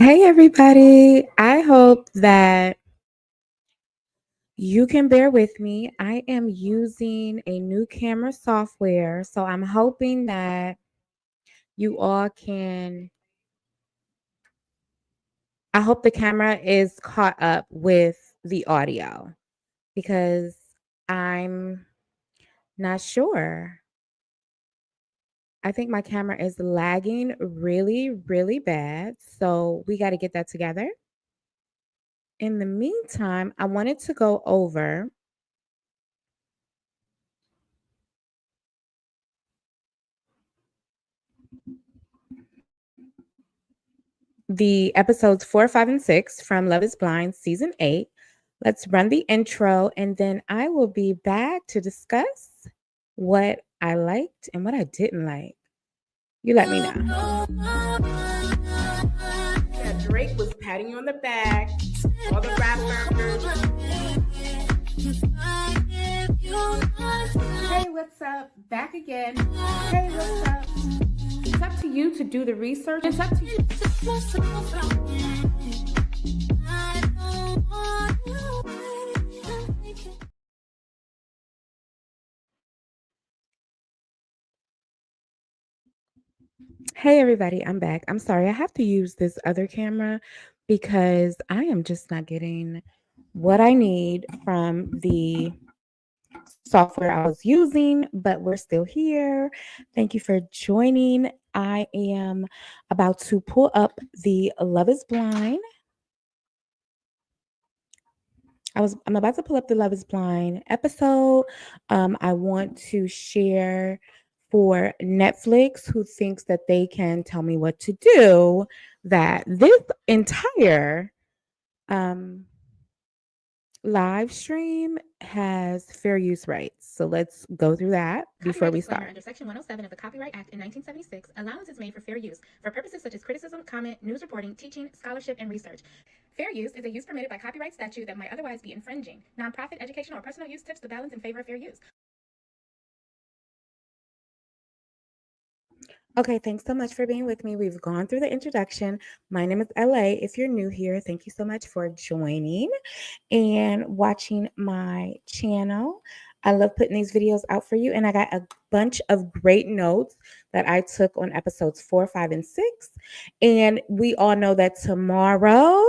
Hey, everybody. I hope that you can bear with me. I am using a new camera software, so I'm hoping that you all can. I hope the camera is caught up with the audio because I'm not sure. I think my camera is lagging really, really bad, so we got to get that together. In the meantime, I wanted to go over the episodes 4, 5, and 6 from Love is Blind season 8. Let's run the intro and then I will be back to discuss what I liked and what I didn't like. You let me know. Yeah, Drake was patting you on the back, all the rappers. Hey, what's up? Back again. Hey, what's up? It's up to you to do the research. It's up to you. Hey everybody, I'm back. I'm sorry, I have to use this other camera because I am just not getting what I need from the software I was using, but we're still here. Thank you for joining. I am about to pull up the Love is Blind. I'm about to pull up the Love is Blind episode. I want to share for Netflix who thinks that they can tell me what to do that this entire live stream has fair use rights. So let's go through that before we start. Under Section 107 of the Copyright Act in 1976, allowance is made for fair use for purposes such as criticism, comment, news reporting, teaching, scholarship, and research. Fair use is a use permitted by copyright statute that might otherwise be infringing. Nonprofit, educational, or personal use tips the balance in favor of fair use. Okay, thanks so much for being with me. We've gone through the introduction. My name is LA. If you're new here, thank you so much for joining and watching my channel. I love putting these videos out for you, and I got a bunch of great notes that I took on episodes 4, 5, and 6. And we all know that tomorrow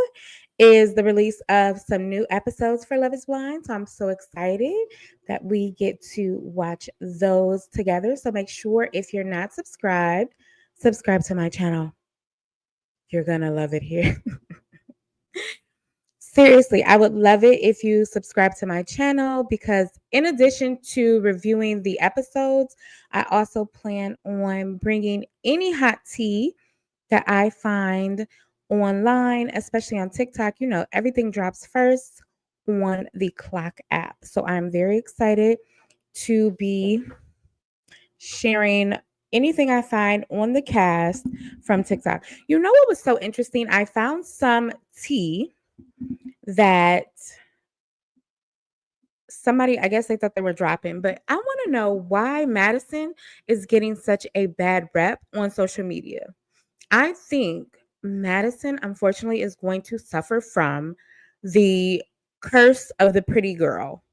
is the release of some new episodes for Love is Blind. So I'm so excited that we get to watch those together. So make sure if you're not subscribed, subscribe to my channel. You're going to love it here. Seriously, I would love it if you subscribe to my channel because in addition to reviewing the episodes, I also plan on bringing any hot tea that I find online, especially on TikTok. You know, everything drops first on the Clock app. So I'm very excited to be sharing anything I find on the cast from TikTok. You know what was so interesting? I found some tea that somebody, I guess they thought they were dropping, but I want to know why Madison is getting such a bad rep on social media. I think Madison, unfortunately, is going to suffer from the curse of the pretty girl.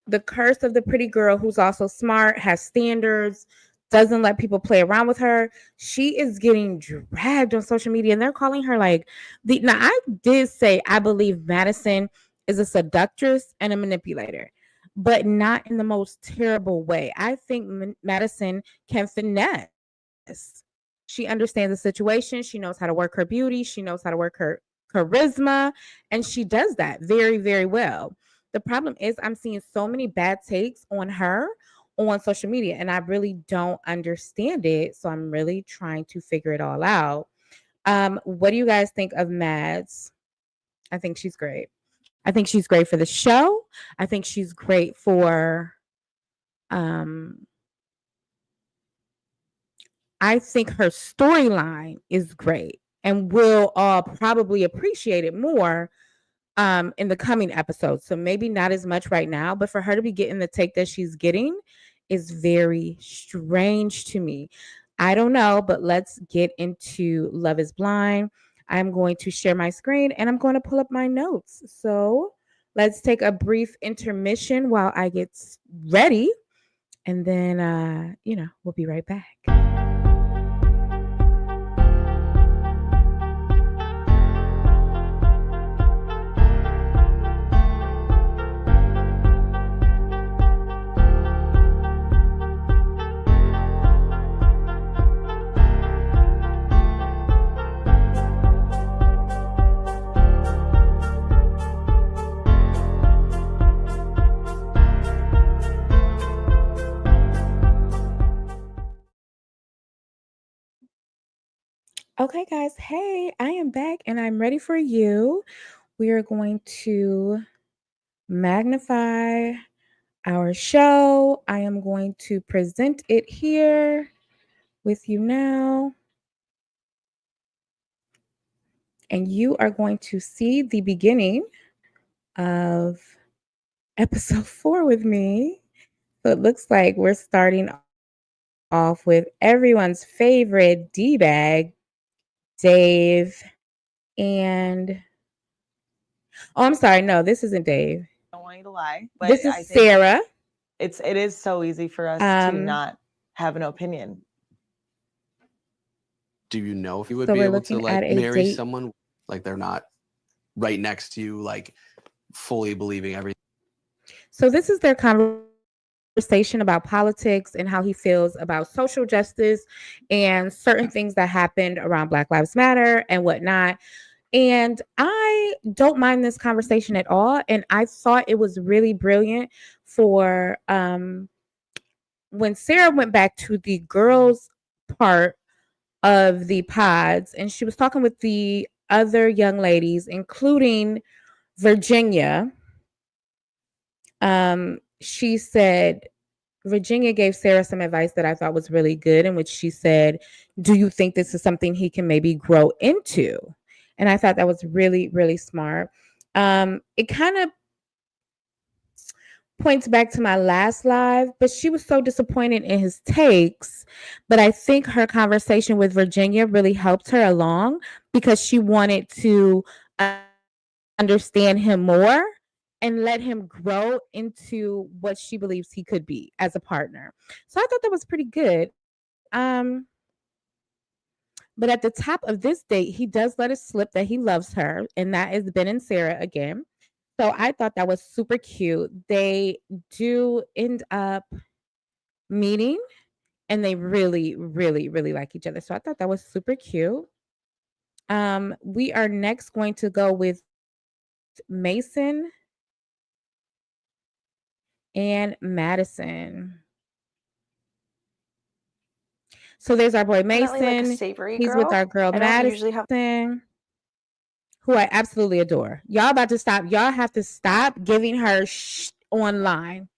The curse of the pretty girl who's also smart, has standards, doesn't let people play around with her. She is getting dragged on social media, and they're calling her like the. Now, I did say I believe Madison is a seductress and a manipulator, but not in the most terrible way. I think Madison can finesse. She understands the situation. She knows how to work her beauty. She knows how to work her charisma, and she does that very, very well. The problem is I'm seeing so many bad takes on her on social media, and I really don't understand it. So I'm really trying to figure it all out. What do you guys think of Mads? I think she's great. I think she's great for the show. I think she's great for um I think her storyline is great and we'll all probably appreciate it more in the coming episodes. So maybe not as much right now, but for her to be getting the take that she's getting is very strange to me. I don't know, but let's get into Love is Blind. I'm going to share my screen and I'm going to pull up my notes. So let's take a brief intermission while I get ready. And then, we'll be right back. Okay, guys. Hey, I am back and I'm ready for you. We are going to magnify our show. I am going to present it here with you now. And you are going to see the beginning of episode 4 with me. So it looks like we're starting off with everyone's favorite D-bag, Dave. And I'm sorry, no, this isn't Dave. I don't want you to lie, but this is Sarah. It is so easy for us to not have an opinion. Do you know if you would be able to marry someone like they're not right next to you, like fully believing everything? So this is their conversation about politics and how he feels about social justice and certain things that happened around Black Lives Matter and whatnot. And I don't mind this conversation at all. And I thought it was really brilliant for when Sarah went back to the girls' part of the pods and she was talking with the other young ladies, including Virginia. She said, Virginia gave Sarah some advice that I thought was really good, in which she said, do you think this is something he can maybe grow into? And I thought that was really, really smart. It kind of points back to my last live, but she was so disappointed in his takes. But I think her conversation with Virginia really helped her along because she wanted to understand him more and let him grow into what she believes he could be as a partner. So I thought that was pretty good. But at the top of this date, he does let it slip that he loves her, and that is Ben and Sarah again. So I thought that was super cute. They do end up meeting, and they really, really, really like each other. So I thought that was super cute. We are next going to go with Mason and Madison. So there's our boy Mason. He's with our girl Madison, who I absolutely adore. Y'all about to stop. Y'all have to stop giving her online.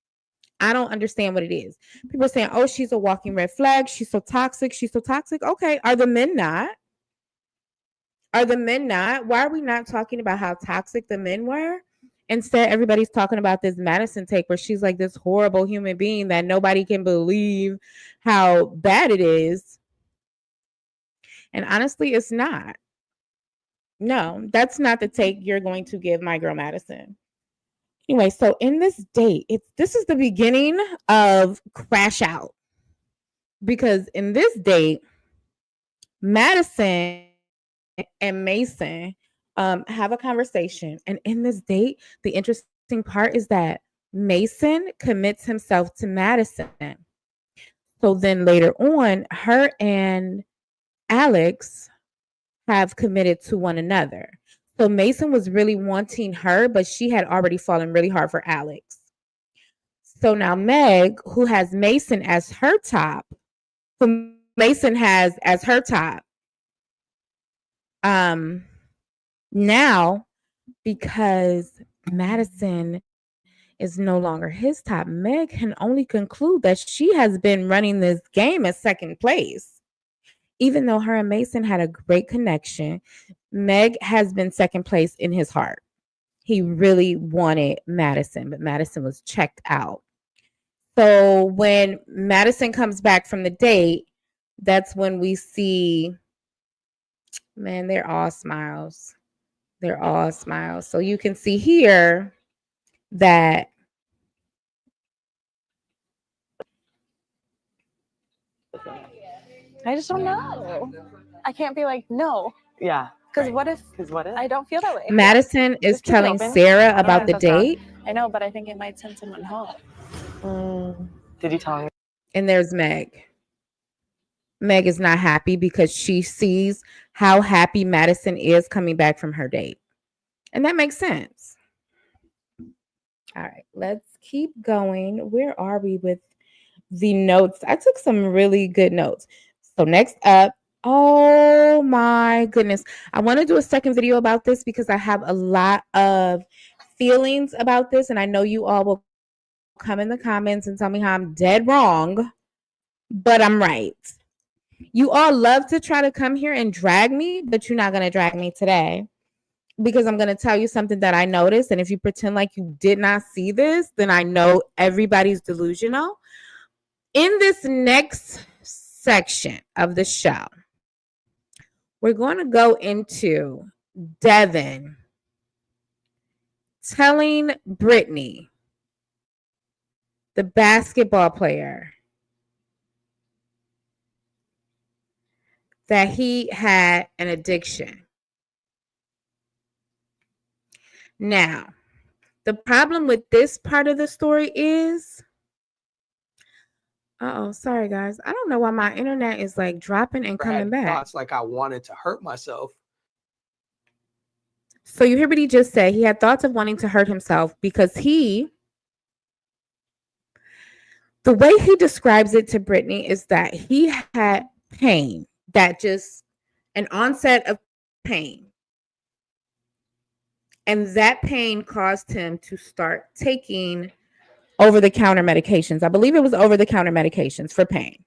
I don't understand what it is. People are saying, oh, she's a walking red flag. She's so toxic. She's so toxic. Okay. Are the men not? Are the men not? Why are we not talking about how toxic the men were? Instead, everybody's talking about this Madison take where she's like this horrible human being that nobody can believe how bad it is. And honestly, it's not. No, that's not the take you're going to give my girl Madison. Anyway, so in this date, this is the beginning of Crash Out. Because in this date, Madison and Mason have a conversation. And in this date, the interesting part is that Mason commits himself to Madison. So then later on, her and Alex have committed to one another. So Mason was really wanting her, but she had already fallen really hard for Alex. So now Meg, who has Mason as her top, who Mason has as her top, now because Madison is no longer his top, Meg can only conclude that she has been running this game at second place. Even though her and Mason had a great connection, Meg has been second place in his heart. He really wanted Madison, but Madison was checked out. So when Madison comes back from the date, that's when we see Man, they're all smiles. They're all smiles. So you can see here that I just don't know. I can't be like, no. Yeah. Because what if I don't feel that way? Madison is Just keep it telling open. Sarah I about don't the know if that's wrong. date, I know, but I think it might send someone home. Did you tell me? and there's Meg. Meg is not happy because she sees how happy Madison is coming back from her date. And that makes sense. All right, let's keep going. Where are we with the notes? I took some really good notes. So next up, oh my goodness. I want to do a second video about this because I have a lot of feelings about this. And I know you all will come in the comments and tell me how I'm dead wrong, but I'm right. You all love to try to come here and drag me, but you're not going to drag me today. Because I'm going to tell you something that I noticed. And if you pretend like you did not see this, then I know everybody's delusional. In this next section of the show, we're going to go into Devin telling Brittany, the basketball player, that he had an addiction. Now, the problem with this part of the story is, sorry guys. I don't know why my internet is like dropping and coming back. Thoughts like I wanted to hurt myself. So you hear what he just said. He had thoughts of wanting to hurt himself because the way he describes it to Brittany is that he had pain, an onset of pain. And that pain caused him to start taking over-the-counter medications. I believe it was over-the-counter medications for pain.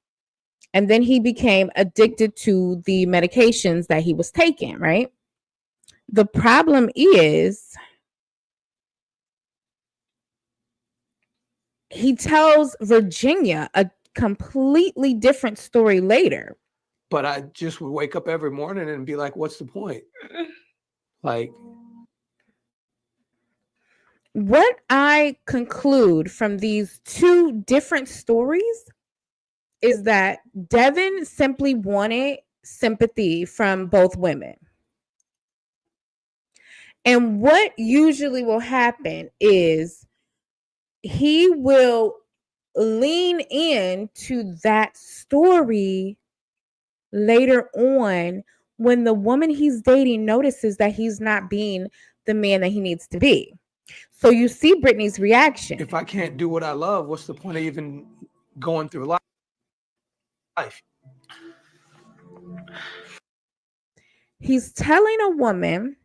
And then he became addicted to the medications that he was taking, right? The problem is he tells Virginia a completely different story later. But I just would wake up every morning and be like, what's the point? Like, what I conclude from these two different stories is that Devin simply wanted sympathy from both women. And what usually will happen is he will lean into that story later on when the woman he's dating notices that he's not being the man that he needs to be. So you see Brittany's reaction. if I can't do what I love, what's the point of even going through life? He's telling a woman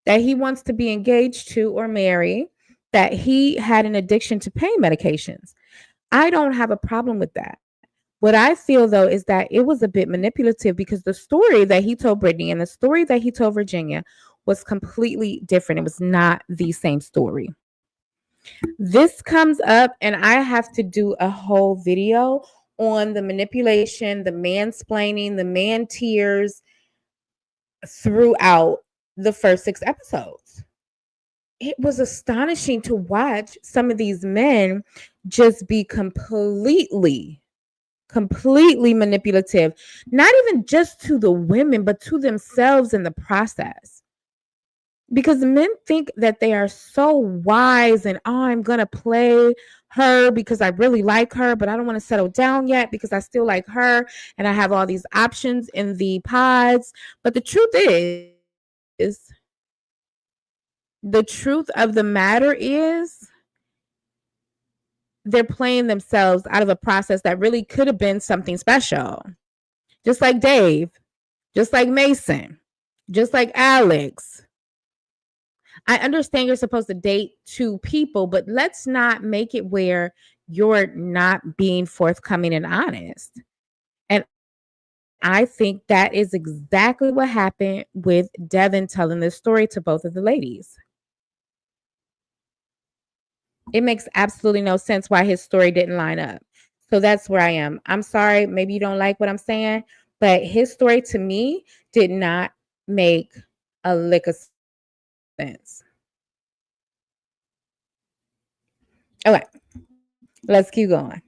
that he wants to be engaged to or marry, that he had an addiction to pain medications. I don't have a problem with that. What I feel, though, is that it was a bit manipulative because the story that he told Brittany and the story that he told Virginia was completely different. It was not the same story. This comes up, and I have to do a whole video on the manipulation, the mansplaining, the man tears throughout the first 6 episodes. It was astonishing to watch some of these men just be completely manipulative, not even just to the women, but to themselves in the process. Because men think that they are so wise and, I'm going to play her because I really like her, but I don't want to settle down yet because I still like her and I have all these options in the pods. But the truth of the matter is they're playing themselves out of a process that really could have been something special. Just like Dave, just like Mason, just like Alex. I understand you're supposed to date 2 people, but let's not make it where you're not being forthcoming and honest. And I think that is exactly what happened with Devin telling this story to both of the ladies. It makes absolutely no sense why his story didn't line up. So that's where I am. I'm sorry, maybe you don't like what I'm saying, but his story to me did not make a lick of sense. Okay, let's keep going.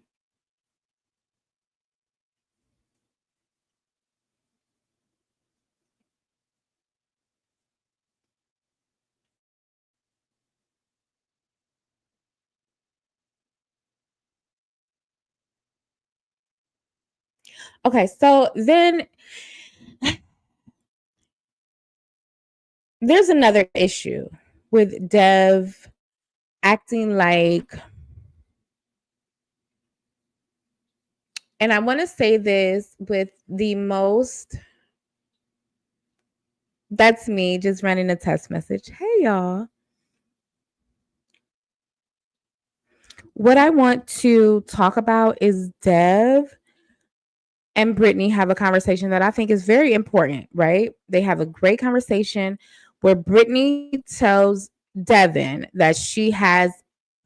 Okay, so then there's another issue with Dev acting like, and I want to say this with the most, that's me just running a text message. Hey, y'all. What I want to talk about is Dev and Brittany have a conversation that I think is very important, right? They have a great conversation where Brittany tells Devin that she has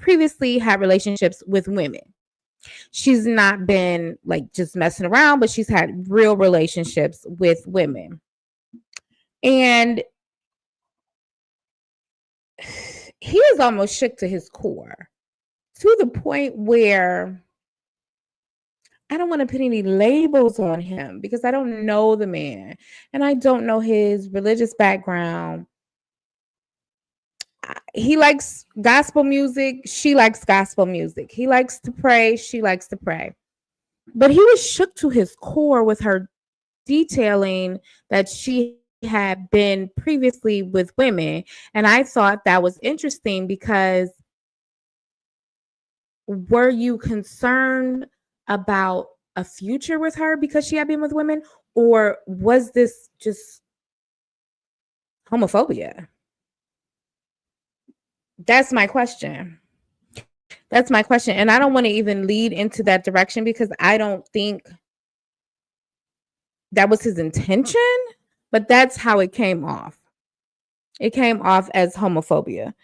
previously had relationships with women. She's not been like just messing around, but she's had real relationships with women. And he is almost shook to his core, to the point where I don't want to put any labels on him because I don't know the man and I don't know his religious background. He likes gospel music. She likes gospel music. He likes to pray. She likes to pray. But he was shook to his core with her detailing that she had been previously with women. And I thought that was interesting because were you concerned about a future with her because she had been with women, or was this just homophobia? That's my question. And I don't want to even lead into that direction because I don't think that was his intention, but that's how it came off. It came off as homophobia,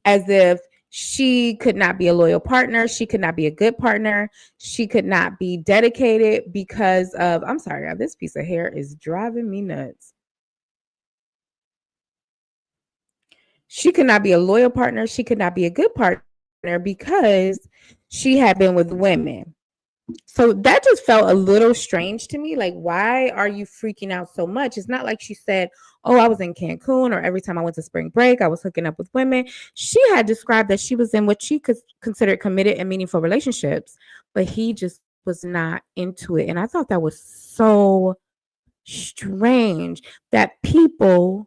as if she could not be a loyal partner. She could not be a good partner. She could not be dedicated because of, I'm sorry, this piece of hair is driving me nuts. She could not be a loyal partner. She could not be a good partner because she had been with women. So that just felt a little strange to me. Like, why are you freaking out so much? It's not like she said, oh, I was in Cancun, or every time I went to spring break, I was hooking up with women. She had described that she was in what she could consider committed and meaningful relationships, but he just was not into it. And I thought that was so strange that people,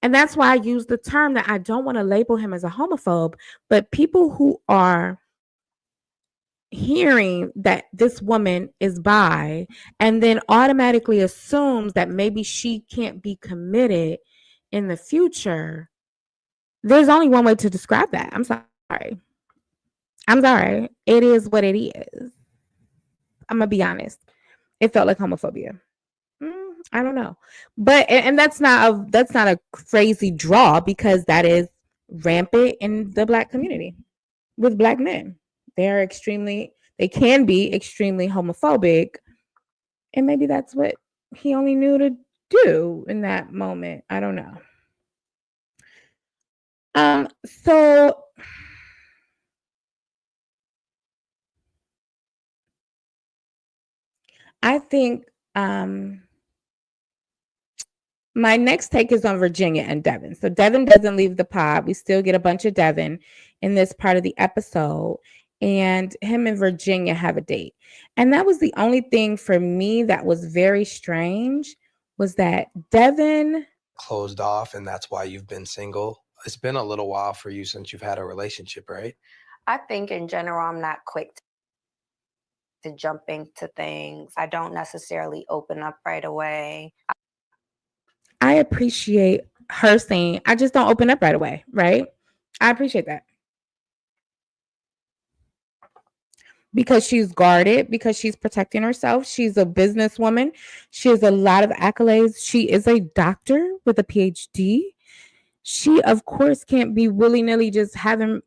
and that's why I use the term that I don't want to label him as a homophobe, but people who are hearing that this woman is bi and then automatically assumes that maybe she can't be committed in the future. There's only one way to describe that. I'm sorry. It is what it is. I'm gonna be honest. It felt like homophobia. I don't know, but and that's not a crazy draw because that is rampant in the Black community with Black men. They can be extremely homophobic, and maybe that's what he only knew to do in that moment. I don't know. So I think my next take is on Virginia and Devin. So Devin doesn't leave the pod. We still get a bunch of Devin in this part of the episode. And him and Virginia have a date. And that was the only thing for me that was very strange, was that Devin closed off, and that's why you've been single. It's been a little while for you since you've had a relationship, right? I think in general, I'm not quick to jump into things. I don't necessarily open up right away. I appreciate her saying, I just don't open up right away, right? I appreciate that. Because she's guarded, because she's protecting herself. She's a businesswoman. She has a lot of accolades. She is a doctor with a PhD. She, of course, can't be willy-nilly just having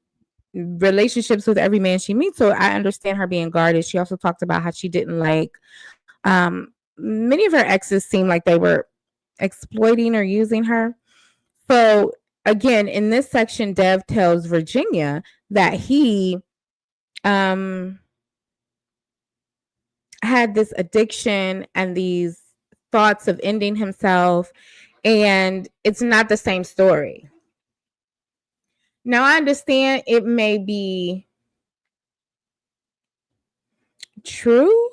relationships with every man she meets. So I understand her being guarded. She also talked about how she didn't like, many of her exes seemed like they were exploiting or using her. So again, in this section, Dev tells Virginia that he had this addiction and these thoughts of ending himself, and it's not the same story. Now, I understand it may be true,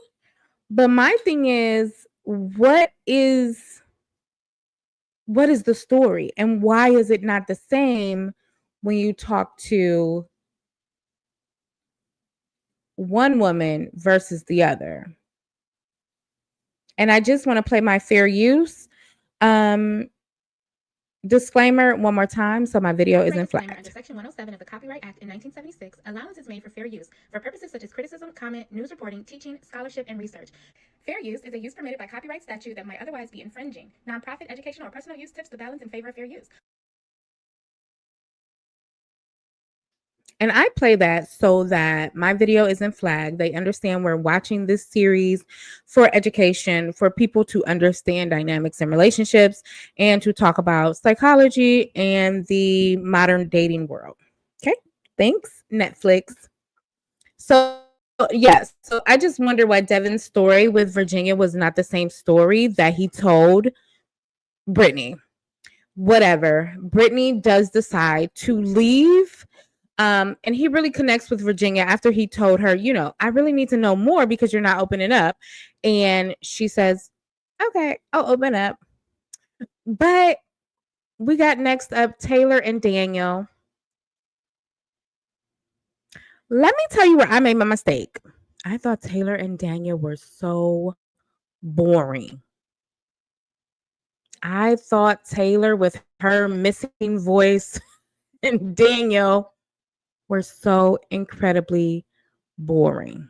but my thing is, what is the story, and why is it not the same when you talk to one woman versus the other? And I just want to play my fair use disclaimer one more time, so my video isn't flagged. Under Section 107 of the Copyright Act in 1976, allowance is made for fair use for purposes such as criticism, comment, news reporting, teaching, scholarship, and research. Fair use is a use permitted by copyright statute that might otherwise be infringing. Nonprofit, educational, or personal use tips the balance in favor of fair use. And I play that so that my video isn't flagged. They understand we're watching this series for education, for people to understand dynamics and relationships, and to talk about psychology and the modern dating world. Okay, thanks, Netflix. So, yes, so I just wonder why Devin's story with Virginia was not the same story that he told Brittany. Whatever. Brittany does decide to leave. And he really connects with Virginia after he told her, I really need to know more because you're not opening up. And she says, okay, I'll open up. But we got next up Taylor and Daniel. Let me tell you where I made my mistake. I thought Taylor and Daniel were so boring. I thought Taylor with her missing voice and Daniel were so incredibly boring.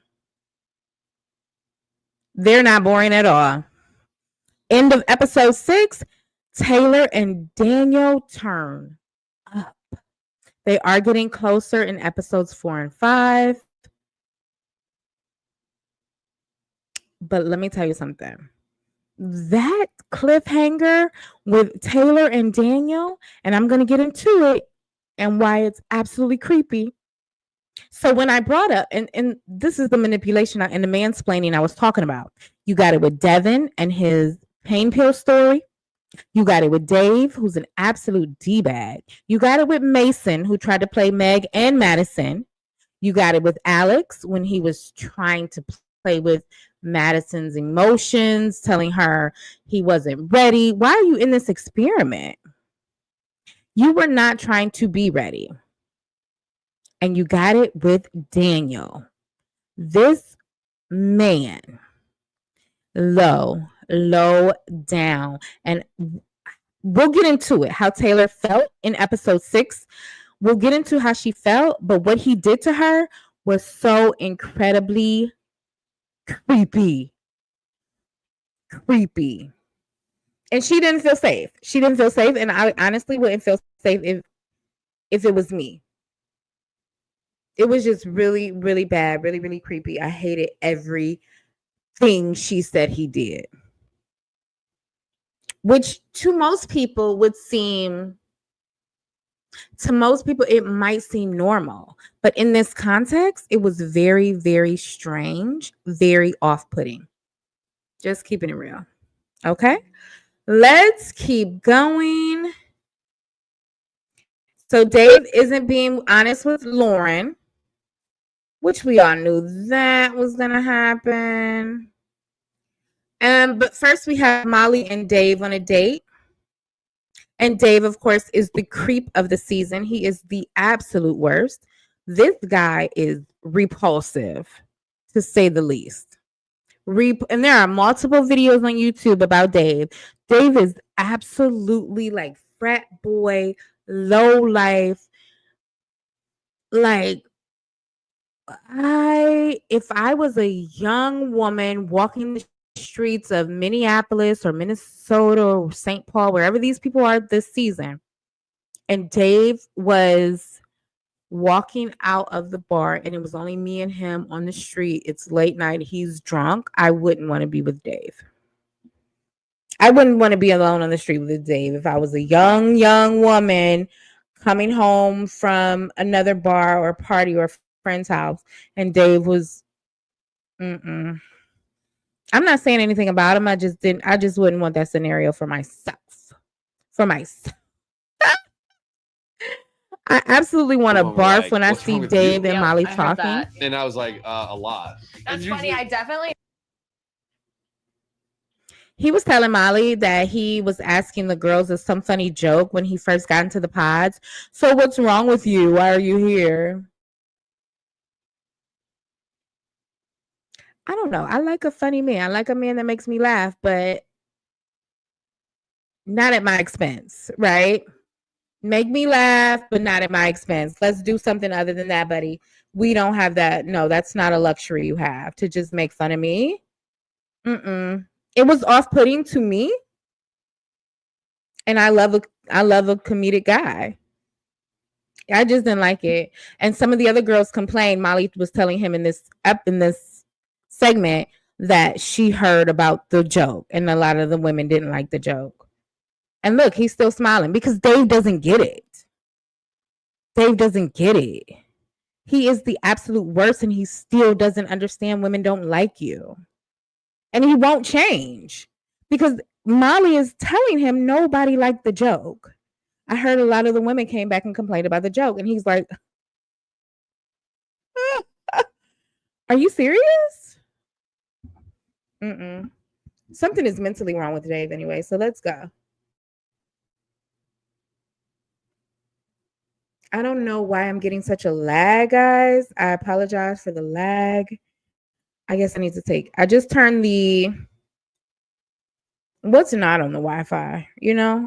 They're not boring at all. End of episode 6, Taylor and Daniel turn up. They are getting closer in episodes 4 and 5. But let me tell you something. That cliffhanger with Taylor and Daniel, and I'm going to get into it and why it's absolutely creepy. So when I brought up, and this is the manipulation and the mansplaining I was talking about. You got it with Devin and his pain pill story. You got it with Dave, who's an absolute D-bag. You got it with Mason, who tried to play Meg and Madison. You got it with Alex when he was trying to play with Madison's emotions, telling her he wasn't ready. Why are you in this experiment? You were not trying to be ready. And you got it with Daniel. This man, low down. And we'll get into it, how Taylor felt in episode 6. We'll get into how she felt, but what he did to her was so incredibly creepy. And she didn't feel safe. And I honestly wouldn't feel safe if it was me. It was just really, really bad, really, really creepy. I hated everything she said he did. Which to most people it might seem normal. But in this context, it was very, very strange, very off-putting. Just keeping it real. Okay? Let's keep going. So Dave isn't being honest with Lauren, which we all knew that was going to happen. But first we have Molly and Dave on a date. And Dave, of course, is the creep of the season. He is the absolute worst. This guy is repulsive, to say the least. And there are multiple videos on YouTube about Dave. Dave is absolutely like frat boy, low life. Like, if I was a young woman walking the streets of Minneapolis or Minnesota or St. Paul, wherever these people are this season, and Dave was walking out of the bar and it was only me and him on the street, it's late night, he's drunk, I wouldn't want to be with Dave. I wouldn't want to be alone on the street with Dave if I was a young woman coming home from another bar or party or friend's house and Dave was I'm not saying anything about him. I just wouldn't want that scenario for myself. I absolutely want to barf when I see Dave and Molly talking. And I was like, a lot. That's funny. I definitely. He was telling Molly that he was asking the girls as some funny joke when he first got into the pods. So what's wrong with you? Why are you here? I don't know. I like a funny man. I like a man that makes me laugh, but not at my expense, right? Make me laugh, but not at my expense. Let's do something other than that, buddy. We don't have that. No, that's not a luxury you have to just make fun of me. It was off-putting to me. And I love a comedic guy. I just didn't like it. And some of the other girls complained. Molly was telling him in this segment that she heard about the joke, and a lot of the women didn't like the joke. And look, he's still smiling because Dave doesn't get it. Dave doesn't get it. He is the absolute worst, and he still doesn't understand women don't like you. And he won't change because Molly is telling him nobody liked the joke. I heard a lot of the women came back and complained about the joke, and he's like, are you serious? Something is mentally wrong with Dave anyway, so let's go. I don't know why I'm getting such a lag, guys. I apologize for the lag. I guess I just turned what's not on the Wi-Fi,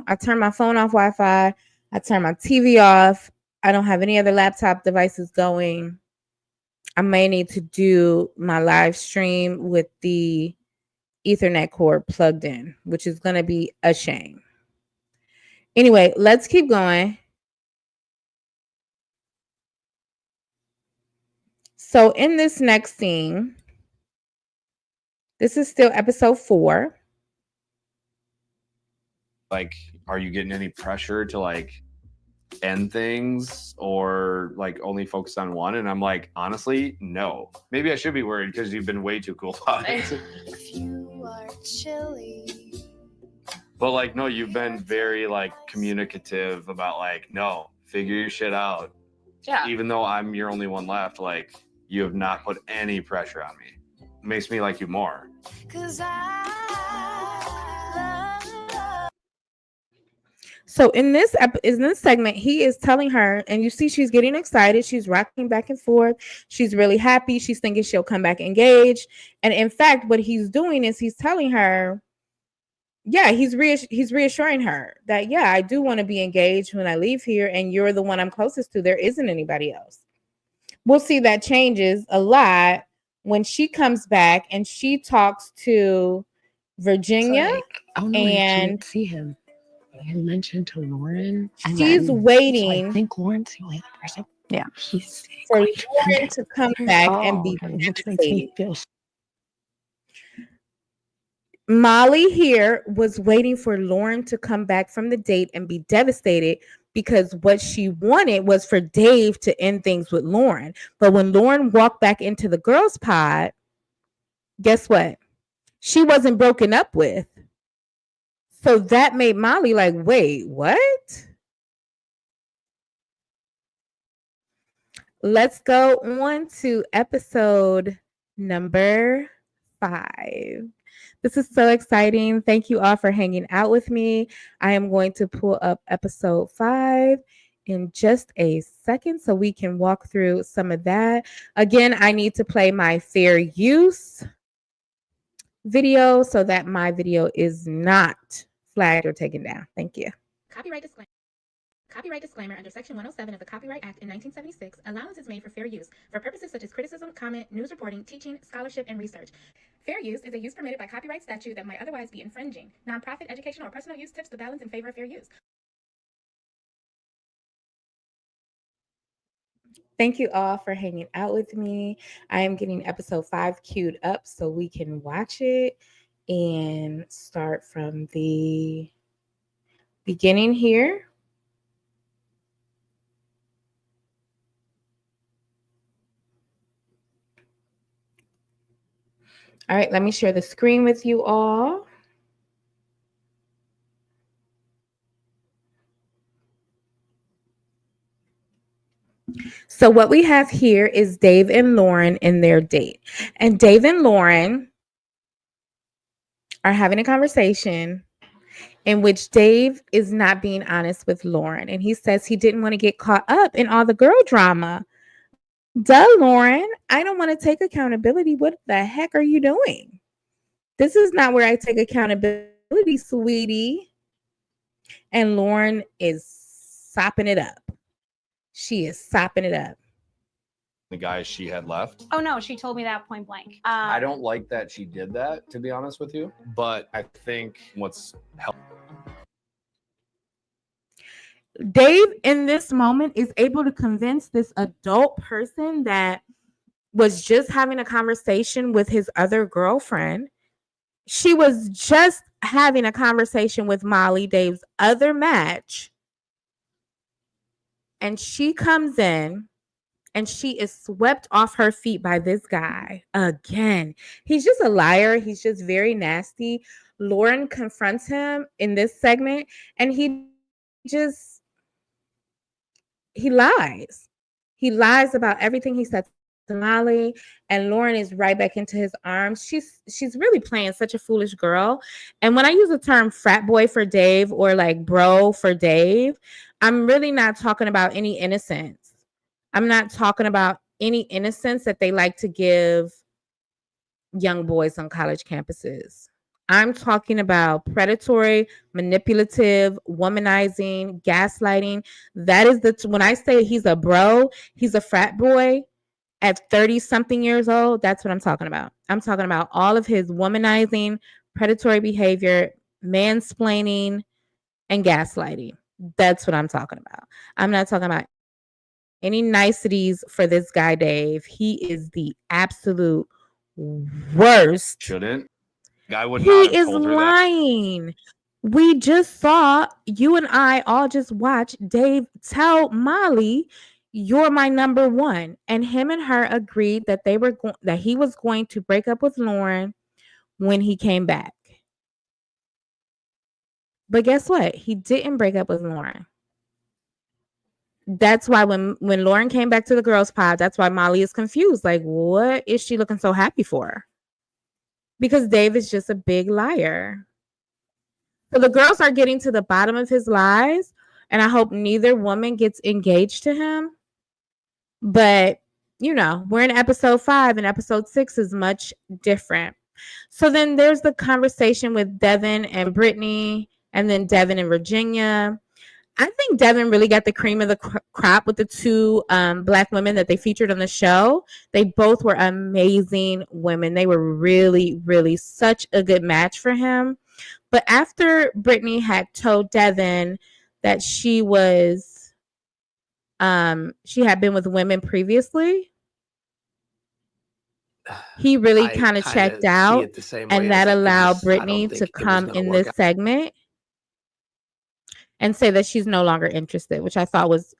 I turned my phone off Wi-Fi. I turned my TV off. I don't have any other laptop devices going. I may need to do my live stream with the Ethernet cord plugged in, which is going to be a shame. Anyway, let's keep going. So in this next scene, this is still episode 4. Like, are you getting any pressure to like end things or like only focus on one? And I'm like, honestly, no. Maybe I should be worried because you've been way too cool about it. If you are chilly. But like, no, you've been very like communicative about like, no, figure your shit out. Yeah. Even though I'm your only one left, like you have not put any pressure on me. It makes me like you more. So in this segment, he is telling her, and you see she's getting excited. She's rocking back and forth. She's really happy. She's thinking she'll come back engaged. And in fact, what he's doing is he's telling her, he's reassuring her that, I do want to be engaged when I leave here, and you're the one I'm closest to. There isn't anybody else. We'll see that changes a lot when she comes back and she talks to Virginia and see him. I mentioned to Lauren. She's waiting. I think Lauren's the only person. Yeah. For Lauren to come back and be devastated. Molly here was waiting for Lauren to come back from the date and be devastated because what she wanted was for Dave to end things with Lauren. But when Lauren walked back into the girls' pod, guess what? She wasn't broken up with. So that made Molly like, wait, what? Let's go on to episode number 5. This is so exciting. Thank you all for hanging out with me. I am going to pull up episode 5 in just a second so we can walk through some of that. Again, I need to play my fair use video so that my video is not flagged or taken down. Thank you. Copyright disclaimer under Section 107 of the Copyright Act in 1976, allowance is made for fair use for purposes such as criticism, comment, news reporting, teaching, scholarship, and research. Fair use is a use permitted by copyright statute that might otherwise be infringing. Nonprofit, educational, or personal use tips the balance in favor of fair use. Thank you all for hanging out with me. I am getting episode 5 queued up so we can watch it. and start from the beginning here. All right, let me share the screen with you all. So what we have here is Dave and Lauren in their date. And Dave and Lauren are having a conversation in which Dave is not being honest with Lauren. And he says he didn't want to get caught up in all the girl drama. Duh, Lauren, I don't want to take accountability. What the heck are you doing? This is not where I take accountability, sweetie. And Lauren is sopping it up. She is sopping it up. The guys she had left. Oh no, she told me that point blank. I don't like that she did that, to be honest with you. But I think what's helped. Dave, in this moment, is able to convince this adult person that was just having a conversation with his other girlfriend. She was just having a conversation with Molly, Dave's other match. And she comes in and she is swept off her feet by this guy again. He's just a liar. He's just very nasty. Lauren confronts him in this segment and he lies. He lies about everything he said to Molly, and Lauren is right back into his arms. She's really playing such a foolish girl. And when I use the term frat boy for Dave or like bro for Dave, I'm really not talking about any innocence. I'm not talking about any innocence that they like to give young boys on college campuses. I'm talking about predatory, manipulative, womanizing, gaslighting. That is when I say he's a bro, he's a frat boy at 30-something years old, that's what I'm talking about. I'm talking about all of his womanizing, predatory behavior, mansplaining, and gaslighting. That's what I'm talking about. I'm not talking about any niceties for this guy, Dave. He is the absolute worst. Shouldn't. I would not have told her that. He is lying. We just saw, you and I all just watched Dave tell Molly, you're my number one. And him and her agreed that that he was going to break up with Lauren when he came back. But guess what? He didn't break up with Lauren. That's why when Lauren came back to the girls' pod, that's why Molly is confused. Like, what is she looking so happy for? Because Dave is just a big liar. So the girls are getting to the bottom of his lies, and I hope neither woman gets engaged to him. But, we're in episode 5, and episode 6 is much different. So then there's the conversation with Devin and Brittany, and then Devin and Virginia. I think Devin really got the cream of the crop with the two Black women that they featured on the show. They both were amazing women. They were really, really such a good match for him. But after Brittany had told Devin that she had been with women previously, he really kind of checked out, and that allowed Brittany to come in this segment and say that she's no longer interested, which I thought was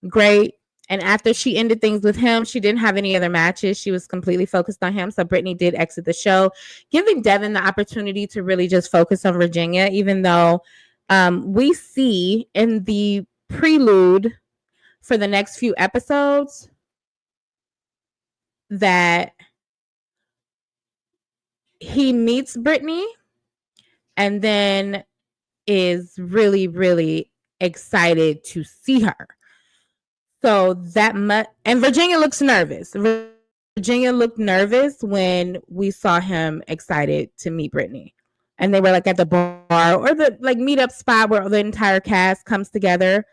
great. And after she ended things with him, she didn't have any other matches. She was completely focused on him. So Brittany did exit the show, giving Devin the opportunity to really just focus on Virginia, even though we see in the prelude for the next few episodes that he meets Brittany and then is really, really excited to see her. So and Virginia looks nervous. Virginia looked nervous when we saw him excited to meet Brittany. And they were like at the bar or the like meetup spot where the entire cast comes together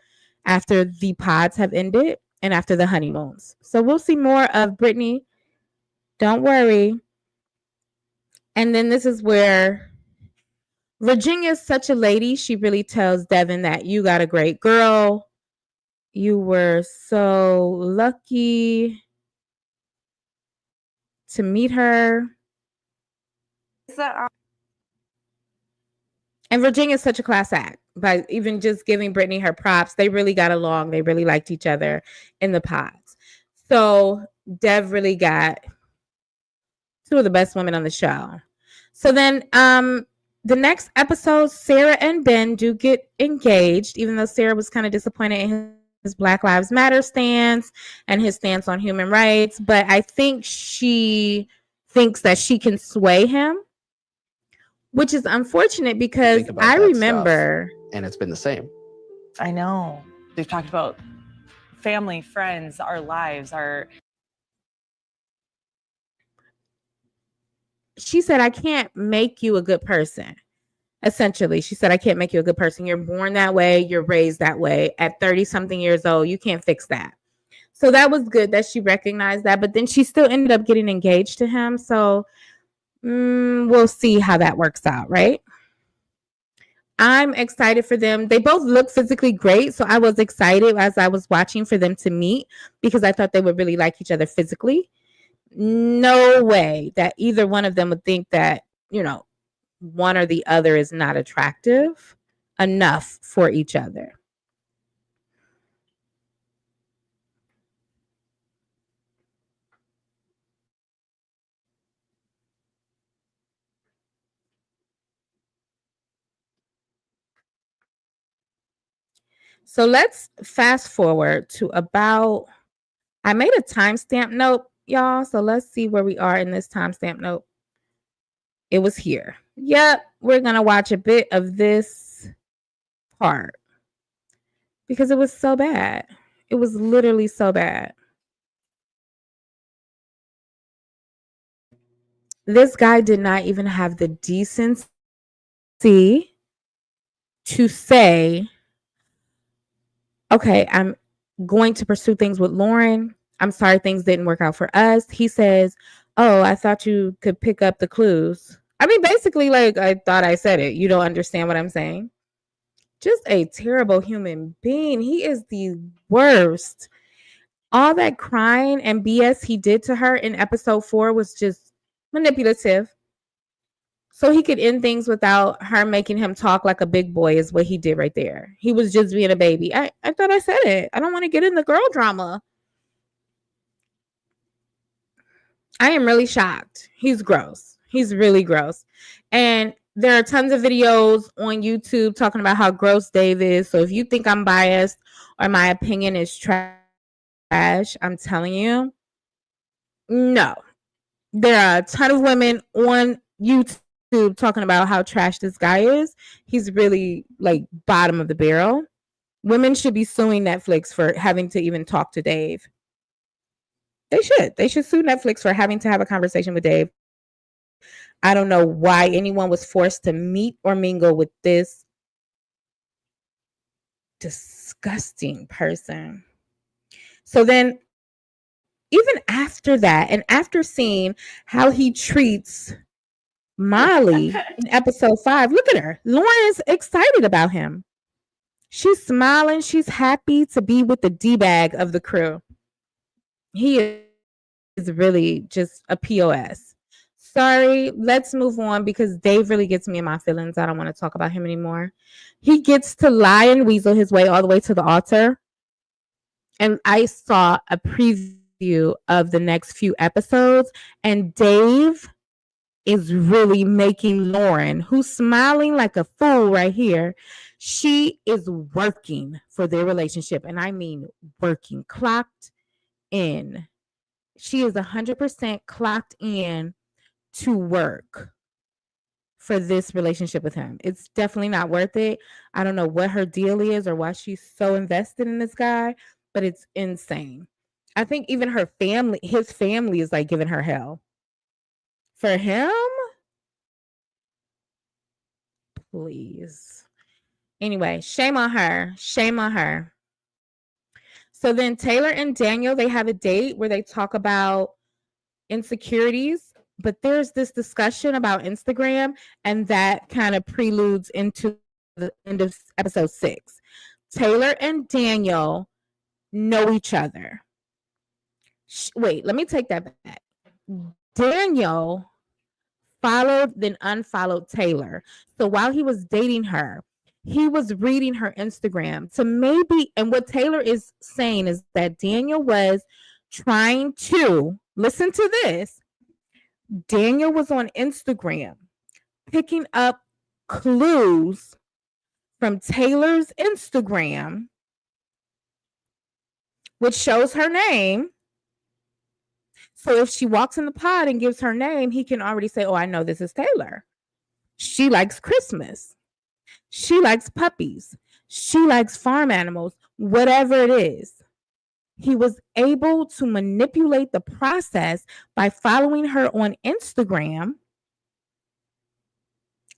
after the pods have ended and after the honeymoons. So we'll see more of Brittany. Don't worry. And then this is where Virginia is such a lady. She really tells Devin that you got a great girl. You were so lucky to meet her. And Virginia's such a class act by even just giving Brittany her props. They really got along. They really liked each other in the pods. So Dev really got two of the best women on the show. So then the next episode, Sarah and Ben do get engaged, even though Sarah was kind of disappointed in his Black Lives Matter stance and his stance on human rights. But I think she thinks that she can sway him, which is unfortunate because I remember. And it's been the same. I know. They've talked about family, friends, our lives, our. She said, I can't make you a good person. Essentially, she said, I can't make you a good person. You're born that way. You're raised that way. At 30 something years old, you can't fix that. So that was good that she recognized that. But then she still ended up getting engaged to him. So we'll see how that works out, right? I'm excited for them. They both look physically great. So I was excited as I was watching for them to meet because I thought they would really like each other physically. No way that either one of them would think that, one or the other is not attractive enough for each other. So let's fast forward to I made a timestamp note, y'all. So let's see where we are in this timestamp note. It was here. Yep, we're going to watch a bit of this part because it was so bad. It was literally so bad. This guy did not even have the decency to say, okay, I'm going to pursue things with Lauren. I'm sorry things didn't work out for us. He says, oh, I thought you could pick up the clues. I mean, basically, like, I thought I said it. You don't understand what I'm saying? Just a terrible human being. He is the worst. All that crying and BS he did to her in episode 4 was just manipulative. So he could end things without her making him talk like a big boy is what he did right there. He was just being a baby. I thought I said it. I don't want to get in the girl drama. I am really shocked. He's gross. He's really gross. And there are tons of videos on YouTube talking about how gross Dave is. So if you think I'm biased or my opinion is trash, I'm telling you, no. There are a ton of women on YouTube talking about how trash this guy is. He's really like bottom of the barrel. Women should be suing Netflix for having to even talk to Dave. They should sue Netflix for having to have a conversation with Dave. I don't know why anyone was forced to meet or mingle with this disgusting person. So then, even after that, and after seeing how he treats Molly in episode 5, look at her. Lauren's excited about him. She's smiling. She's happy to be with the D-bag of the crew. He is really just a POS. Sorry, let's move on because Dave really gets me in my feelings. I don't want to talk about him anymore. He gets to lie and weasel his way all the way to the altar. And I saw a preview of the next few episodes, and Dave is really making Lauren, who's smiling like a fool right here, she is working for their relationship. And I mean working, clocked in. She is 100% clocked in to work for this relationship with him. It's definitely not worth it. I don't know what her deal is or why she's so invested in this guy, but it's insane. I think even her family, his family is like giving her hell. For him? Please. Anyway, shame on her. Shame on her. So then Taylor and Daniel, they have a date where they talk about insecurities, but there's this discussion about Instagram, and that kind of preludes into the end of episode 6. Taylor and Daniel know each other. Wait, let me take that back. Daniel followed then unfollowed Taylor. So while he was dating her, he was reading her Instagram to maybe, and what Taylor is saying is that Daniel was trying to, listen to this, Daniel was on Instagram picking up clues from Taylor's Instagram, which shows her name. So if she walks in the pod and gives her name, he can already say, oh, I know this is Taylor. She likes Christmas. She likes puppies. She likes farm animals, whatever it is. He was able to manipulate the process by following her on Instagram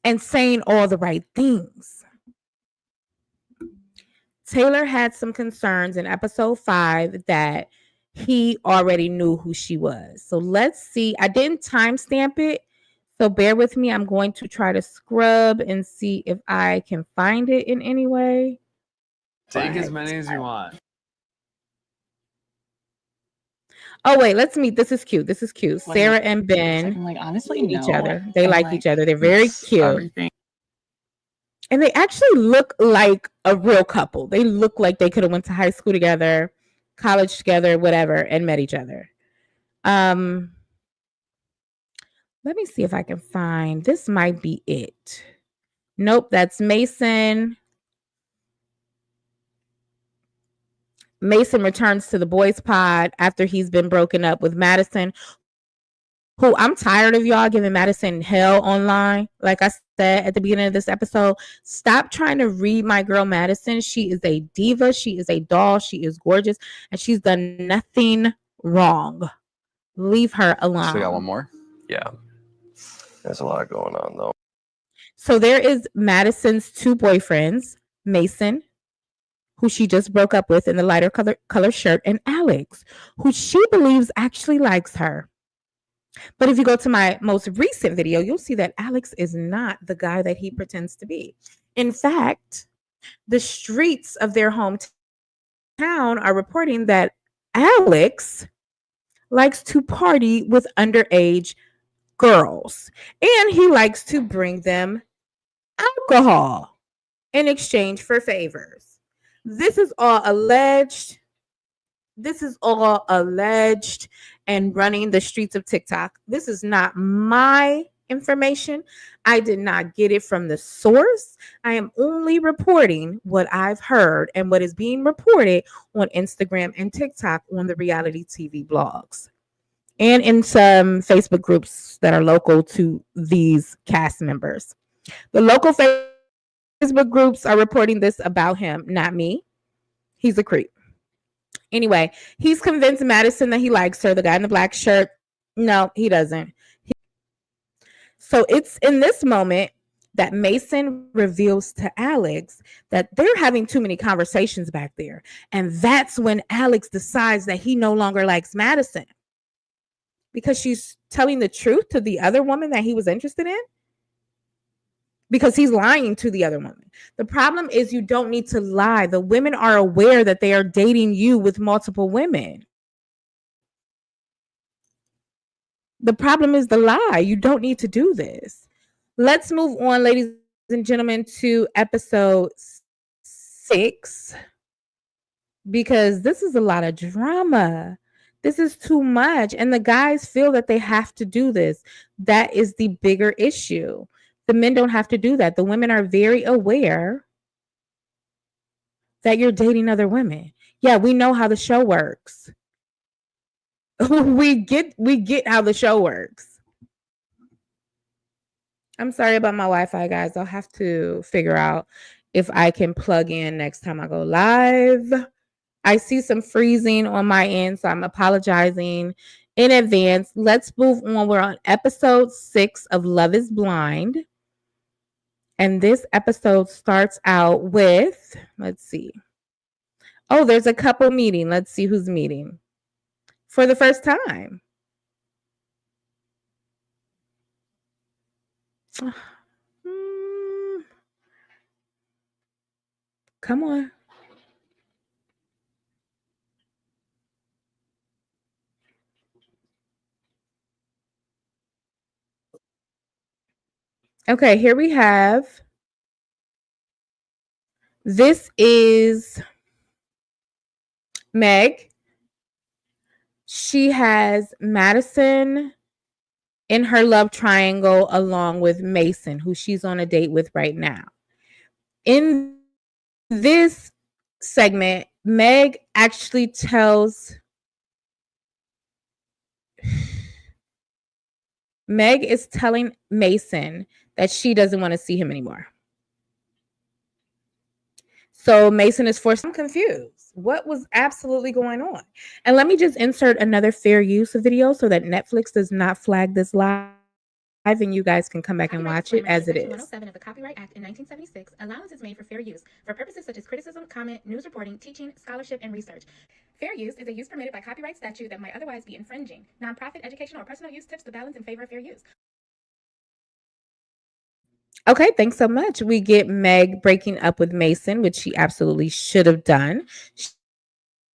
and saying all the right things. Taylor had some concerns in episode 5 that he already knew who she was. So let's see. I didn't timestamp it, so bear with me. I'm going to try to scrub and see if I can find it in any way. Take as many as you want. Oh wait, let's meet. This is cute. This is cute. Like, Sarah and Ben I'm like, honestly, each no. other. They I'm like each other. They're very it's cute. everything. And they actually look like a real couple. They look like they could have went to high school together, college together, whatever, and met each other. Let me see if I can find. This might be it. Nope, that's Mason. Mason returns to the boys' pod after he's been broken up with Madison, who I'm tired of y'all giving Madison hell online. Like I said at the beginning of this episode, stop trying to read my girl Madison. She is a diva. She is a doll. She is gorgeous. And she's done nothing wrong. Leave her alone. So we got one more? Yeah. There's a lot going on, though. So there is Madison's 2 boyfriends, Mason, who she just broke up with in the lighter color shirt, and Alex, who she believes actually likes her. But if you go to my most recent video, you'll see that Alex is not the guy that he pretends to be. In fact, the streets of their hometown are reporting that Alex likes to party with underage girls, and he likes to bring them alcohol in exchange for favors. This is all alleged. And running the streets of TikTok. This is not my information. I did not get it from the source. I am only reporting what I've heard and what is being reported on Instagram and TikTok on the reality TV blogs and in some Facebook groups that are local to these cast members. The local Facebook groups are reporting this about him, not me. He's a creep. Anyway, he's convinced Madison that he likes her, the guy in the black shirt. No, he doesn't. So it's in this moment that Mason reveals to Alex that they're having too many conversations back there. And that's when Alex decides that he no longer likes Madison because she's telling the truth to the other woman that he was interested in. Because he's lying to the other woman. The problem is you don't need to lie. The women are aware that they are dating you with multiple women. The problem is the lie. You don't need to do this. Let's move on, ladies and gentlemen, to episode 6. Because this is a lot of drama. This is too much. And the guys feel that they have to do this. That is the bigger issue. The men don't have to do that. The women are very aware that you're dating other women. Yeah, we know how the show works. we get how the show works. I'm sorry about my Wi-Fi, guys. I'll have to figure out if I can plug in next time I go live. I see some freezing on my end, so I'm apologizing in advance. Let's move on. We're on episode 6 of Love is Blind. And this episode starts out with, let's see. Oh, there's a couple meeting. Let's see who's meeting for the first time. Come on. Okay, here we have. This is Meg. She has Madison in her love triangle along with Mason, who she's on a date with right now. In this segment, Meg actually tells Meg is telling Mason that she doesn't want to see him anymore. So Mason is forced. I'm confused. What was absolutely going on? And let me just insert another fair use video so that Netflix does not flag this live and you guys can come back and watch it as it is. 107 of the Copyright Act in 1976, allowance is made for fair use for purposes such as criticism, comment, news reporting, teaching, scholarship, and research. Fair use is a use permitted by copyright statute that might otherwise be infringing. Nonprofit, educational, or personal use tips the balance in favor of fair use. Okay, thanks so much. We get Meg breaking up with Mason, which she absolutely should have done.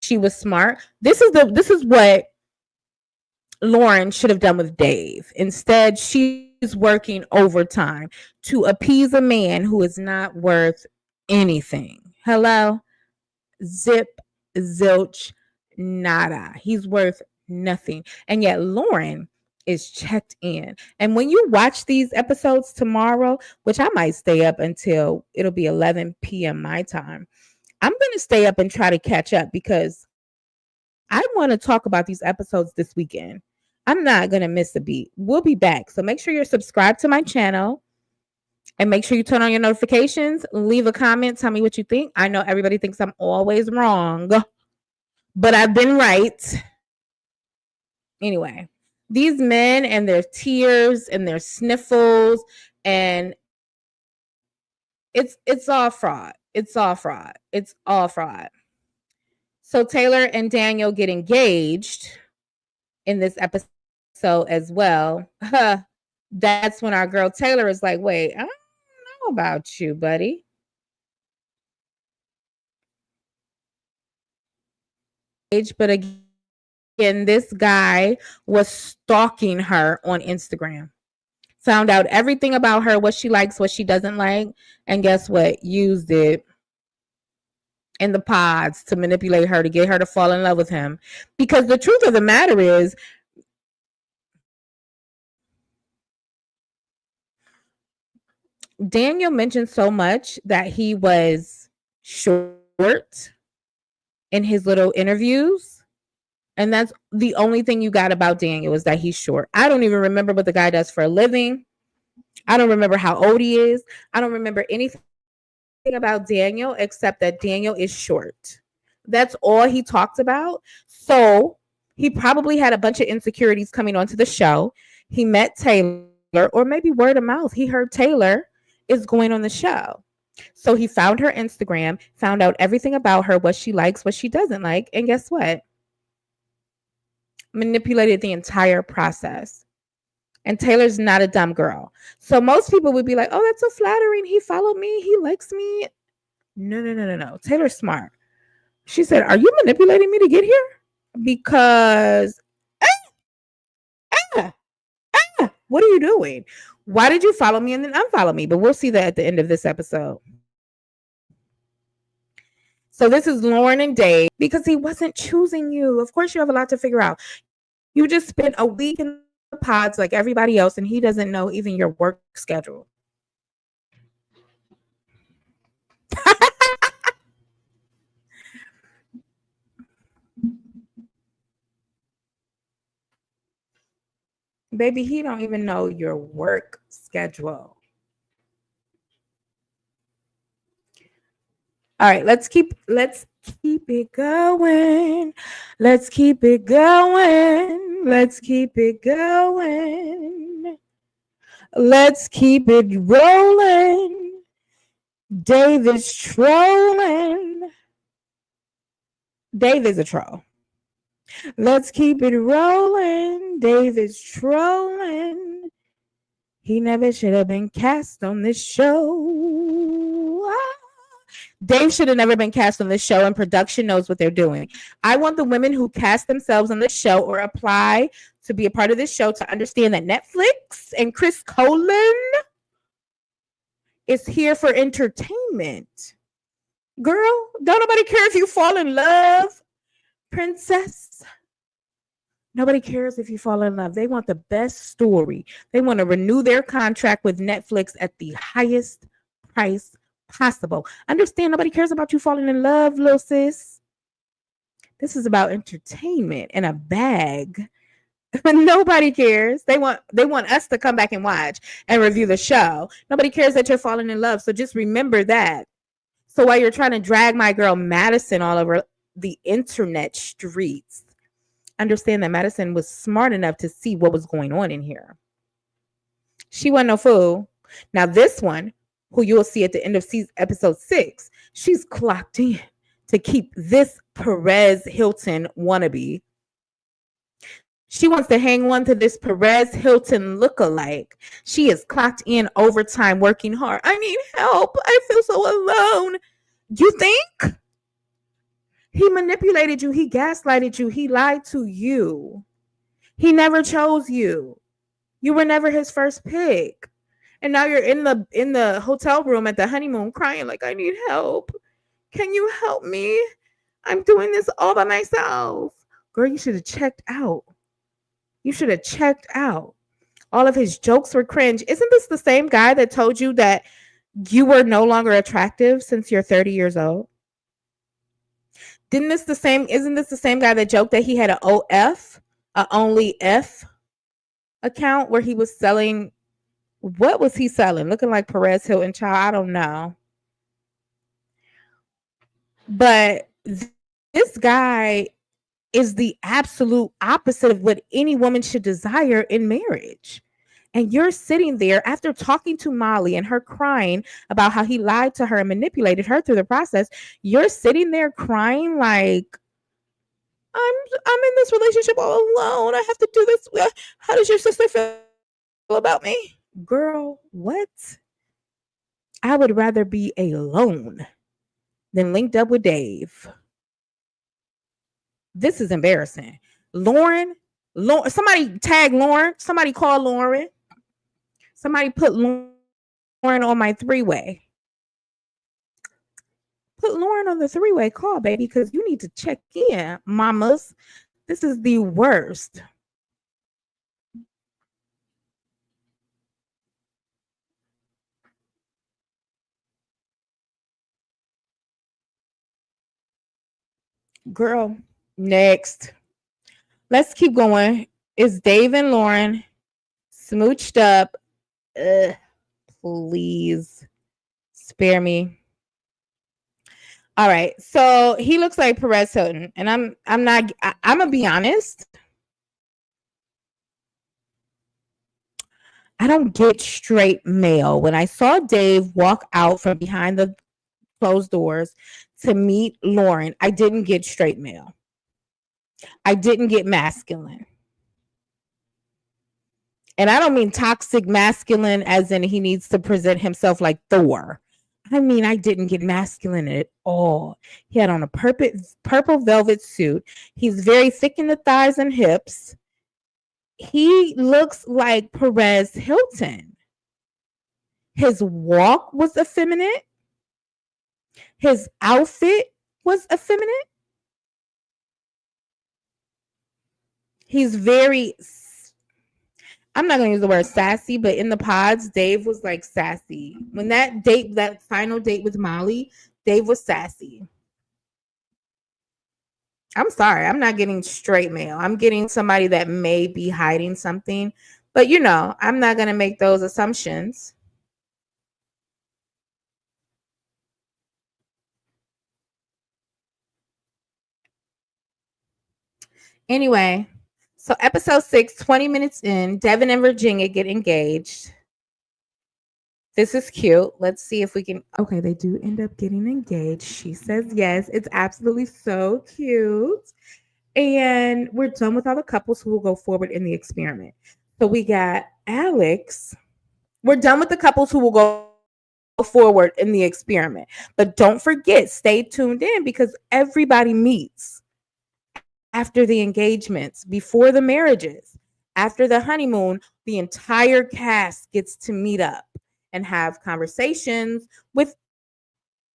She was smart. This is what Lauren should have done with Dave. Instead, she's working overtime to appease a man who is not worth anything. Hello? Zip, zilch, nada. He's worth nothing. And yet Lauren is checked in. And when you watch these episodes tomorrow, which I might stay up until it'll be 11 p.m. my time, I'm going to stay up and try to catch up because I want to talk about these episodes this weekend. I'm not going to miss a beat. We'll be back. So make sure you're subscribed to my channel and make sure you turn on your notifications. Leave a comment. Tell me what you think. I know everybody thinks I'm always wrong, but I've been right. Anyway, these men and their tears and their sniffles, and it's all fraud. It's all fraud. It's all fraud. So Taylor and Daniel get engaged in this episode as well. That's when our girl Taylor is like, wait, I don't know about you, buddy. But again, this guy was stalking her on Instagram. Found out everything about her, what she likes, what she doesn't like, and guess what? Used it in the pods to manipulate her, to get her to fall in love with him. Because the truth of the matter is, Daniel mentioned so much that he was short in his little interviews. And that's the only thing you got about Daniel, is that he's short. I don't even remember what the guy does for a living. I don't remember how old he is. I don't remember anything about Daniel except that Daniel is short. That's all he talked about. So he probably had a bunch of insecurities coming onto the show. He met Taylor, or maybe word of mouth. He heard Taylor is going on the show. So he found her Instagram, found out everything about her, what she likes, what she doesn't like. And guess what? Manipulated the entire process. And Taylor's not a dumb girl. So most people would be like, oh, that's so flattering. He followed me. He likes me. No. Taylor's smart. She said, are you manipulating me to get here? Because, what are you doing? Why did you follow me and then unfollow me? But we'll see that at the end of this episode. So this is Lauren and Dave, because he wasn't choosing you. Of course, you have a lot to figure out. You just spent a week in the pods like everybody else, and he doesn't know even your work schedule. Baby, he don't even know your work schedule. All right, let's keep it going. Let's keep it going. Let's keep it going. Let's keep it rolling. Dave is trolling. Dave is a troll. Let's keep it rolling. Dave is trolling. He never should have been cast on this show. Dave should have never been cast on this show, and production knows what they're doing. I want the women who cast themselves on this show or apply to be a part of this show to understand that Netflix and Chris Colin is here for entertainment. Girl, don't nobody care if you fall in love, princess. Nobody cares if you fall in love. They want the best story. They want to renew their contract with Netflix at the highest price possible. Understand, nobody cares about you falling in love, little sis. This is about entertainment and a bag. Nobody cares. They want us to come back and watch and review the show. Nobody cares that you're falling in love. So just remember that. So while you're trying to drag my girl Madison all over the internet streets, understand that Madison was smart enough to see what was going on in here. She wasn't no fool. Now this one, who you'll see at the end of episode 6, she's clocked in to keep this Perez Hilton wannabe. She wants to hang on to this Perez Hilton lookalike. She is clocked in overtime, working hard. I need help. I feel so alone. You think? He manipulated you. He gaslighted you. He lied to you. He never chose you. You were never his first pick. And now you're in the hotel room at the honeymoon crying like, I need help. Can you help me? I'm doing this all by myself. Girl, you should have checked out. You should have checked out. All of his jokes were cringe. Isn't this the same guy that told you that you were no longer attractive since you're 30 years old? Isn't this the same guy that joked that he had an OF, a only F account where he was selling, what was he selling? Looking like Perez Hilton, child, I don't know. But this guy is the absolute opposite of what any woman should desire in marriage. And you're sitting there after talking to Molly and her crying about how he lied to her and manipulated her through the process. You're sitting there crying like, I'm in this relationship all alone. I have to do this. How does your sister feel about me? Girl, what? I would rather be alone than linked up with Dave. This is embarrassing. Lauren, somebody tag Lauren. Somebody call Lauren. Somebody put Lauren on my 3-way. Put Lauren on the 3-way call, baby, because you need to check in, mamas. This is the worst. Girl, next. Let's keep going. Is Dave and Lauren smooched up? Please spare me. All right, so he looks like Perez Hilton, and I'm gonna be honest. I don't get straight mail. When I saw Dave walk out from behind the closed doors to meet Lauren, I didn't get straight mail. I didn't get masculine. And I don't mean toxic masculine as in he needs to present himself like Thor. I mean, I didn't get masculine at all. He had on a purple velvet suit. He's very thick in the thighs and hips. He looks like Perez Hilton. His walk was effeminate. His outfit was effeminate. He's very, I'm not going to use the word sassy, but in the pods, Dave was like sassy. When that final date with Molly, Dave was sassy. I'm sorry, I'm not getting straight mail. I'm getting somebody that may be hiding something, but I'm not going to make those assumptions. Anyway, so episode 6, 20 minutes in, Devin and Virginia get engaged. This is cute. Let's see if we can. Okay, they do end up getting engaged. She says yes. It's absolutely so cute. And we're done with all the couples who will go forward in the experiment. So we got Alex. We're done with the couples who will go forward in the experiment. But don't forget, stay tuned in because everybody meets after the engagements, before the marriages, after the honeymoon. The entire cast gets to meet up. and have conversations with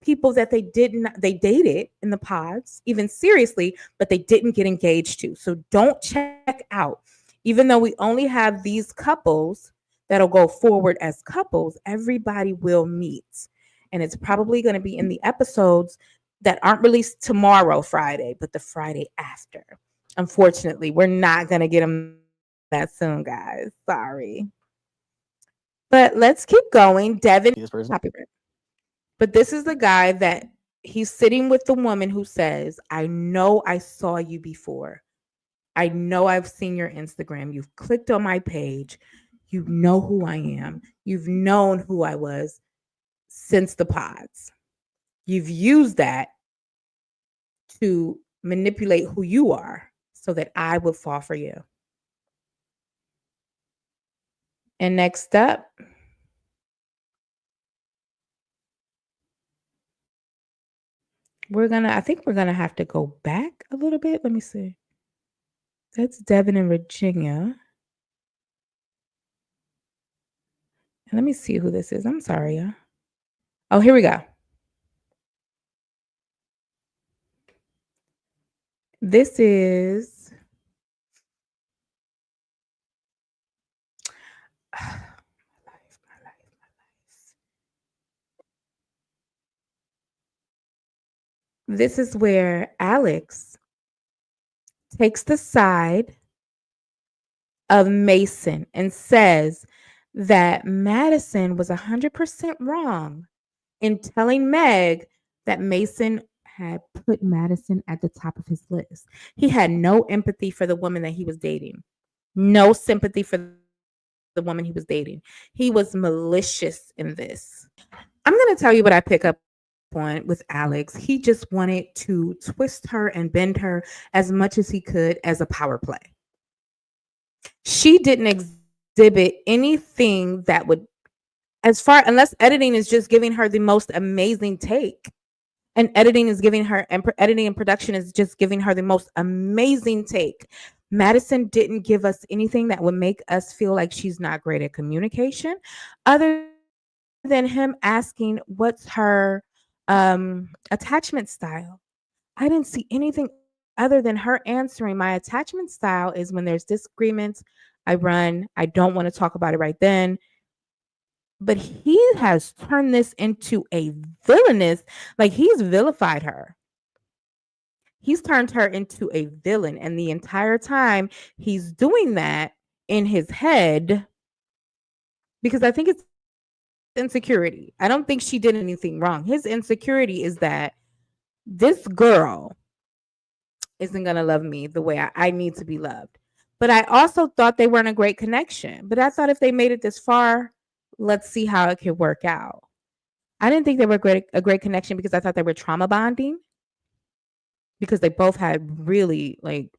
people that they dated in the pods, even seriously, but they didn't get engaged to. So don't check out. Even though we only have these couples that'll go forward as couples, everybody will meet. And it's probably going to be in the episodes that aren't released tomorrow, Friday, but the Friday after. Unfortunately, we're not going to get them that soon, guys. Sorry. But let's keep going. Devin, copyright. But this is the guy that he's sitting with the woman who says, I know I saw you before. I know I've seen your Instagram. You've clicked on my page. You know who I am. You've known who I was since the pods. You've used that to manipulate who you are so that I would fall for you. And next up, I think we're gonna have to go back a little bit. Let me see. That's Devin and Virginia. And let me see who this is. I'm sorry, y'all. Oh, here we go. This is my life. This is where Alex takes the side of Mason and says that Madison was 100% wrong in telling Meg that Mason had put Madison at the top of his list. He had no empathy for the woman that he was dating, no sympathy for the woman he was dating. He was malicious in this. I'm going to tell you what I pick up on with Alex. He just wanted to twist her and bend her as much as he could as a power play. She didn't exhibit anything that would, unless editing is just giving her the most amazing take. And editing and production is just giving her the most amazing take. Madison didn't give us anything that would make us feel like she's not great at communication, other than him asking what's her attachment style. I didn't see anything other than her answering, my attachment style is when there's disagreements, I run. I don't want to talk about it right then. But he has turned this into a villainous, like he's vilified her. He's turned her into a villain. And the entire time he's doing that in his head, because I think it's insecurity. I don't think she did anything wrong. His insecurity is that this girl isn't going to love me the way I need to be loved. But I also thought they weren't a great connection. But I thought if they made it this far, let's see how it could work out. I didn't think they were a great connection because I thought they were trauma bonding, because they both had really like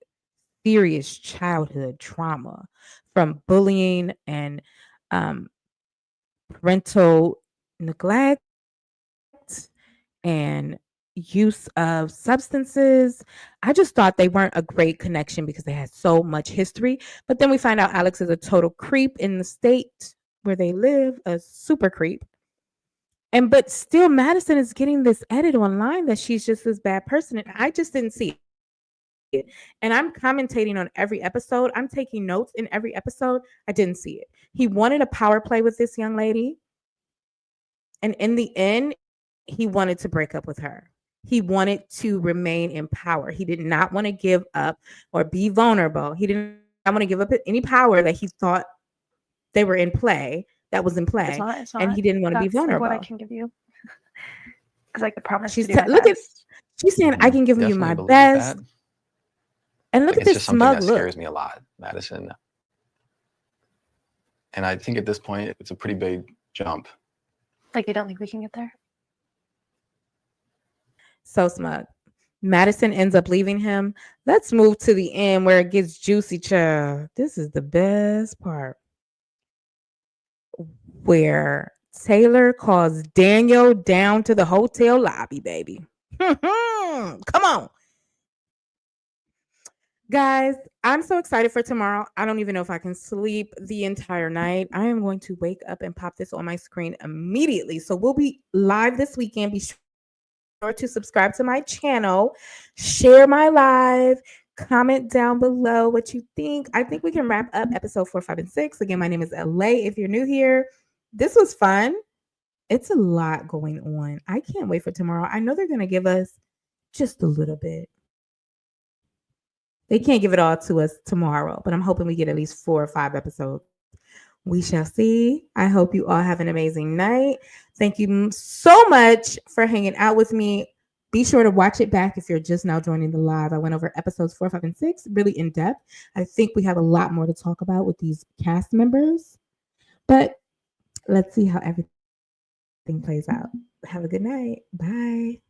serious childhood trauma from bullying and parental neglect and use of substances. I just thought they weren't a great connection because they had so much history. But then we find out Alex is a total creep in the state where they live, a super creep. But still Madison is getting this edit online that she's just this bad person. And I just didn't see it. And I'm commentating on every episode. I'm taking notes in every episode. I didn't see it. He wanted a power play with this young lady. And in the end, he wanted to break up with her. He wanted to remain in power. He did not want to give up or be vulnerable. He didn't want to give up any power that he thought they were in play. That was in play. It's not, and he didn't want to be vulnerable. Like what I can give you. Because I could promise she's to do my look best. She's saying I can give you my Definitely believe best. that. And look Like, at it's this just something smug that look. scares me a lot, Madison. And I think at this point, it's a pretty big jump. Like you don't think we can get there? So smug. Madison ends up leaving him. Let's move to the end where it gets juicy, child. This is the best part. Where Taylor calls Daniel down to the hotel lobby, baby. Come on. Guys, I'm so excited for tomorrow. I don't even know if I can sleep the entire night. I am going to wake up and pop this on my screen immediately. So we'll be live this weekend. Be sure to subscribe to my channel, share my live, comment down below what you think. I think we can wrap up episode 4, 5, and 6. Again, my name is LA. If you're new here, this was fun. It's a lot going on. I can't wait for tomorrow. I know they're going to give us just a little bit. They can't give it all to us tomorrow, but I'm hoping we get at least 4 or 5 episodes. We shall see. I hope you all have an amazing night. Thank you so much for hanging out with me. Be sure to watch it back if you're just now joining the live. I went over episodes 4, 5, and 6 really in depth. I think we have a lot more to talk about with these cast members, but let's see how everything plays out. Have a good night. Bye.